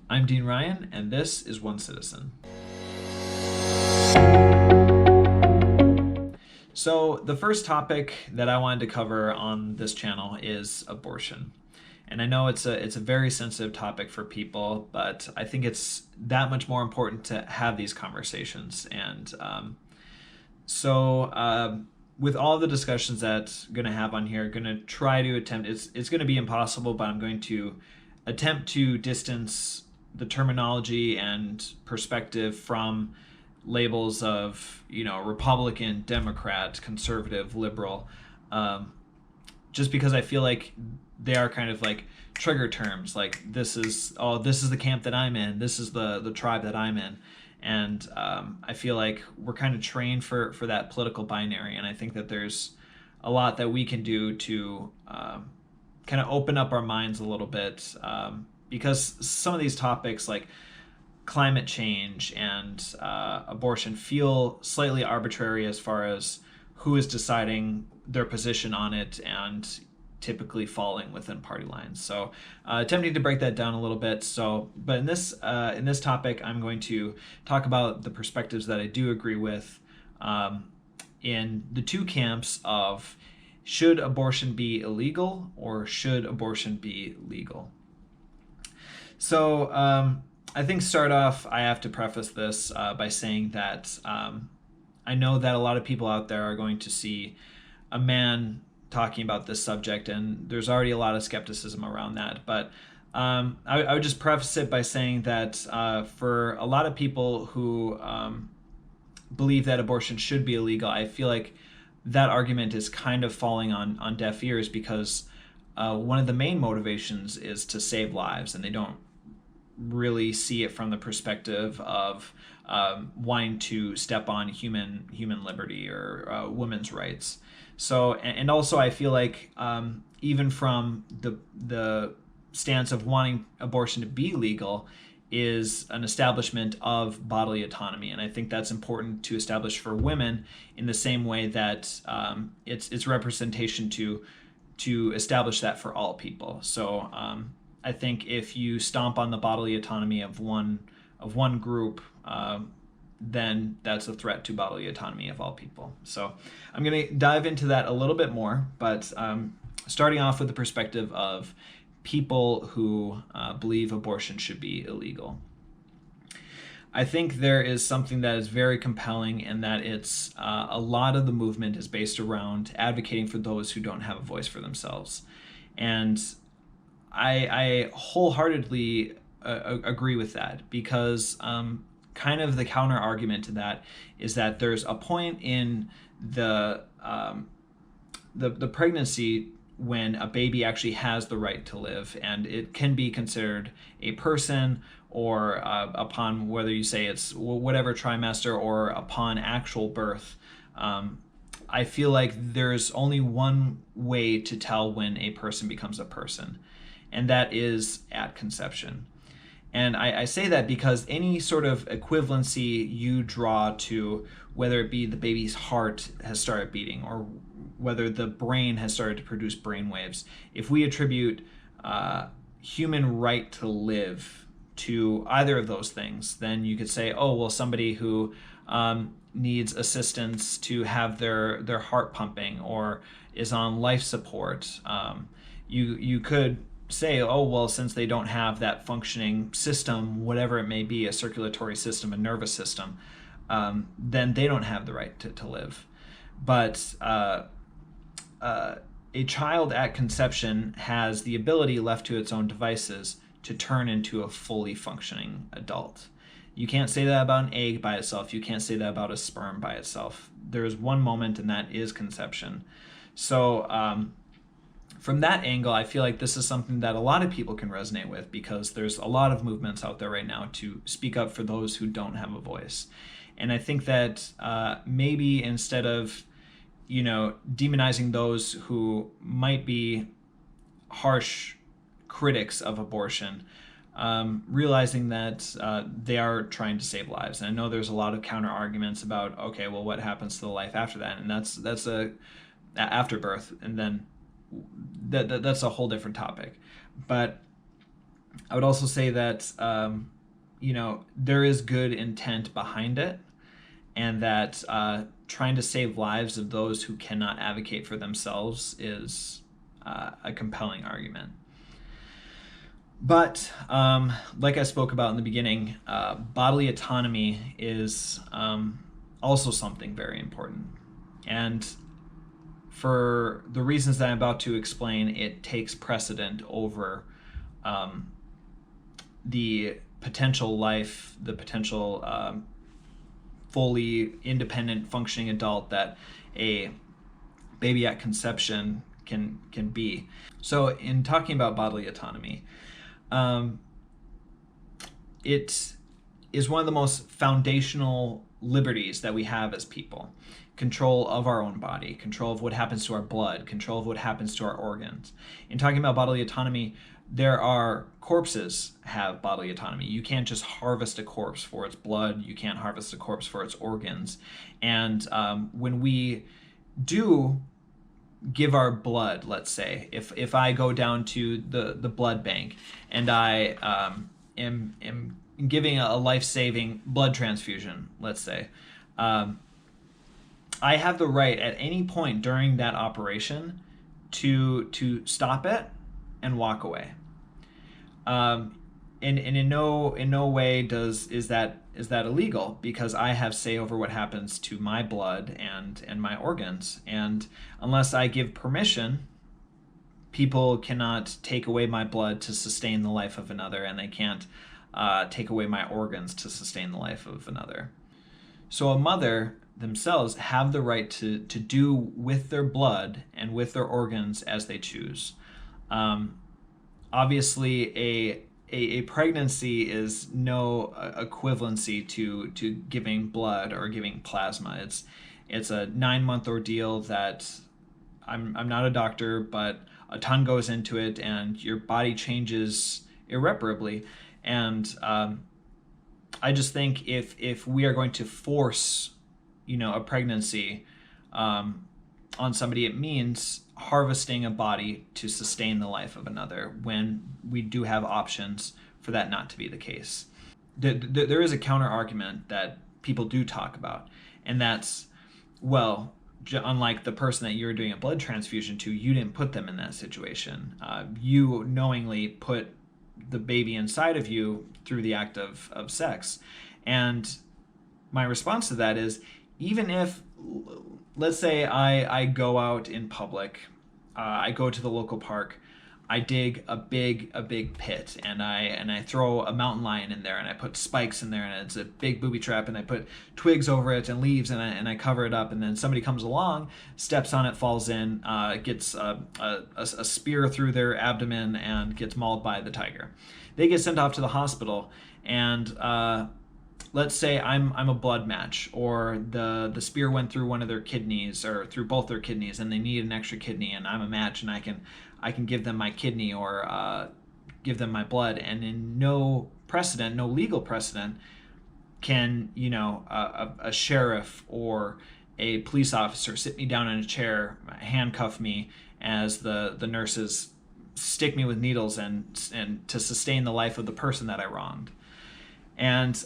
I'm Dean Ryan, and this is One Citizen. So, the first topic that I wanted to cover on this channel is abortion. And I know it's a very sensitive topic for people, but I think it's that much more important to have these conversations. And with all the discussions that I'm going to have on here, going to try to attempt, it's going to be impossible, but I'm going to attempt to distance the terminology and perspective from labels of, Republican, Democrat, conservative, liberal, um, just because I feel like they are kind of like trigger terms. Like this is the camp that I'm in. This is the tribe that I'm in. And I feel like we're kind of trained for that political binary. And I think that there's a lot that we can do to kind of open up our minds a little bit, because some of these topics like climate change and abortion feel slightly arbitrary as far as who is deciding their position on it, and typically falling within party lines. So, attempting to break that down a little bit. But in this topic, I'm going to talk about the perspectives that I do agree with, in the two camps of should abortion be illegal or should abortion be legal. So, I think start off, I have to preface this by saying that I know that a lot of people out there are going to see a man talking about this subject, and there's already a lot of skepticism around that. But I would just preface it by saying that for a lot of people who believe that abortion should be illegal, I feel like that argument is kind of falling on deaf ears, because one of the main motivations is to save lives, and they don't really see it from the perspective of wanting to step on human liberty or women's rights. So, and also I feel like even from the stance of wanting abortion to be legal is an establishment of bodily autonomy, and I think that's important to establish for women in the same way that it's representation to establish that for all people. So I think if you stomp on the bodily autonomy of one group, then that's a threat to bodily autonomy of all people. So I'm going to dive into that a little bit more, but starting off with the perspective of people who believe abortion should be illegal. I think there is something that is very compelling, and that it's a lot of the movement is based around advocating for those who don't have a voice for themselves. And I wholeheartedly agree with that, because kind of the counter argument to that is that there's a point in the pregnancy when a baby actually has the right to live, and it can be considered a person, or upon whether you say it's whatever trimester or upon actual birth. I feel like there's only one way to tell when a person becomes a person, and that is at conception. And I say that because any sort of equivalency you draw to whether it be the baby's heart has started beating, or whether the brain has started to produce brain waves, if we attribute human right to live to either of those things, then you could say, oh, well, somebody who needs assistance to have their heart pumping, or is on life support, you could say, oh, well, since they don't have that functioning system, whatever it may be, a circulatory system, a nervous system, then they don't have the right to live. But a child at conception has the ability, left to its own devices, to turn into a fully functioning adult. You can't say that about an egg by itself. You can't say that about a sperm by itself. There is one moment, and that is conception. So from that angle, I feel like this is something that a lot of people can resonate with, because there's a lot of movements out there right now to speak up for those who don't have a voice. And I think that maybe instead of, demonizing those who might be harsh critics of abortion, realizing that they are trying to save lives. And I know there's a lot of counter arguments about, okay, well, what happens to the life after that? And that's a afterbirth, and then that's a whole different topic. But I would also say that there is good intent behind it, and that trying to save lives of those who cannot advocate for themselves is a compelling argument. But like I spoke about in the beginning, bodily autonomy is also something very important. And for the reasons that I'm about to explain, it takes precedent over um, the potential life, the potential fully independent functioning adult that a baby at conception can be. So, in talking about bodily autonomy, um, it is one of the most foundational liberties that we have as people. Control of our own body, control of what happens to our blood, control of what happens to our organs. In talking about bodily autonomy, there are corpses have bodily autonomy. You can't just harvest a corpse for its blood. You can't harvest a corpse for its organs. And when we do give our blood, let's say, if I go down to the blood bank and I am giving a life-saving blood transfusion, let's say, I have the right at any point during that operation to stop it and walk away. And in no way is that illegal, because I have say over what happens to my blood and my organs. And unless I give permission, people cannot take away my blood to sustain the life of another, and they can't take away my organs to sustain the life of another. So a mother themselves have the right to do with their blood and with their organs as they choose. Obviously, a pregnancy is no equivalency to giving blood or giving plasma. It's a 9-month ordeal that I'm not a doctor, but a ton goes into it, and your body changes irreparably. And I just think if we are going to force, a pregnancy on somebody, it means harvesting a body to sustain the life of another, when we do have options for that not to be the case. There is a counter argument that people do talk about, and that's, well, unlike the person that you were doing a blood transfusion to, you didn't put them in that situation. You knowingly put the baby inside of you through the act of sex. And my response to that is, even if, let's say I go out in public, I go to the local park, I dig a big pit, and I throw a mountain lion in there, and I put spikes in there, and it's a big booby trap, and I put twigs over it and leaves, and I cover it up, and then somebody comes along, steps on it, falls in, gets a spear through their abdomen, and gets mauled by the tiger. They get sent off to the hospital, and let's say I'm a blood match, or the spear went through one of their kidneys, or through both their kidneys, and they need an extra kidney, and I'm a match, and I can give them my kidney, or give them my blood. And in no legal precedent, can a sheriff or a police officer sit me down in a chair, handcuff me as the nurses stick me with needles and to sustain the life of the person that I wronged. And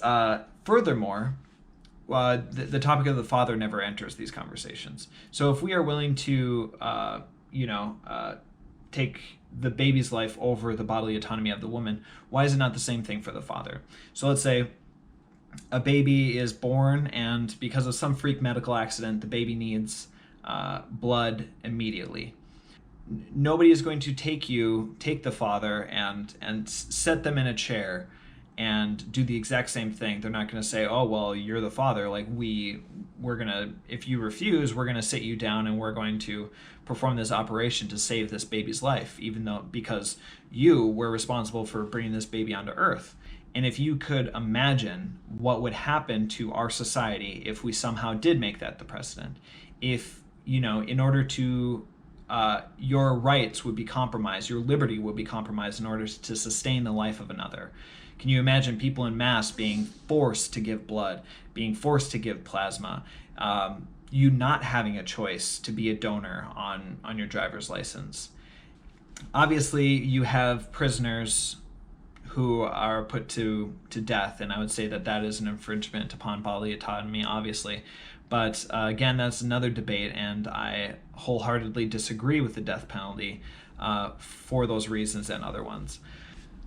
furthermore, the topic of the father never enters these conversations. So if we are willing to, take the baby's life over the bodily autonomy of the woman, why is it not the same thing for the father? So let's say a baby is born, and because of some freak medical accident, the baby needs blood immediately. Nobody is going to take the father and set them in a chair and do the exact same thing. They're not going to say, oh, well, you're the father, like we're going to, if you refuse, we're going to sit you down and we're going to perform this operation to save this baby's life, even though, because you were responsible for bringing this baby onto earth. And if you could imagine what would happen to our society if we somehow did make that the precedent, if, in order to, your rights would be compromised, your liberty would be compromised in order to sustain the life of another. Can you imagine people in mass being forced to give blood, being forced to give plasma, you not having a choice to be a donor on your driver's license? Obviously, you have prisoners who are put to death, and I would say that that is an infringement upon bodily autonomy, obviously. But again, that's another debate, and I wholeheartedly disagree with the death penalty for those reasons and other ones.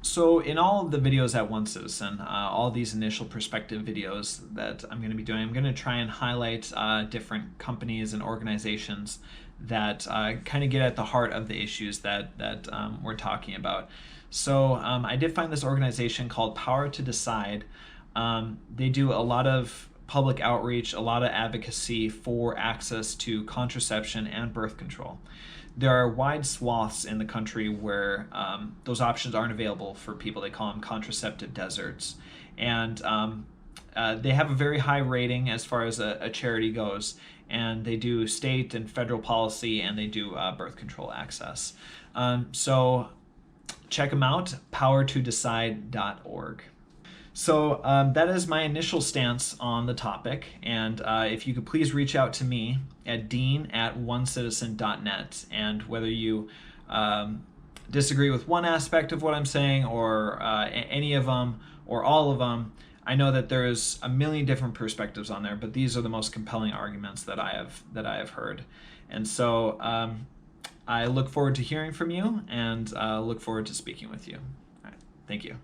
So in all of the videos at One Citizen, all these initial perspective videos that I'm going to be doing, I'm going to try and highlight different companies and organizations that kind of get at the heart of the issues that we're talking about. So I did find this organization called Power to Decide. They do a lot of public outreach, a lot of advocacy for access to contraception and birth control. There are wide swaths in the country where those options aren't available for people. They call them contraceptive deserts. And they have a very high rating as far as a charity goes. And they do state and federal policy, and they do birth control access. So check them out, powertodecide.org. So that is my initial stance on the topic, and if you could please reach out to me at dean@onecitizen.net, and whether you disagree with one aspect of what I'm saying, or any of them, or all of them, I know that there's a million different perspectives on there, but these are the most compelling arguments that I have heard. And so I look forward to hearing from you, and look forward to speaking with you. All right. Thank you.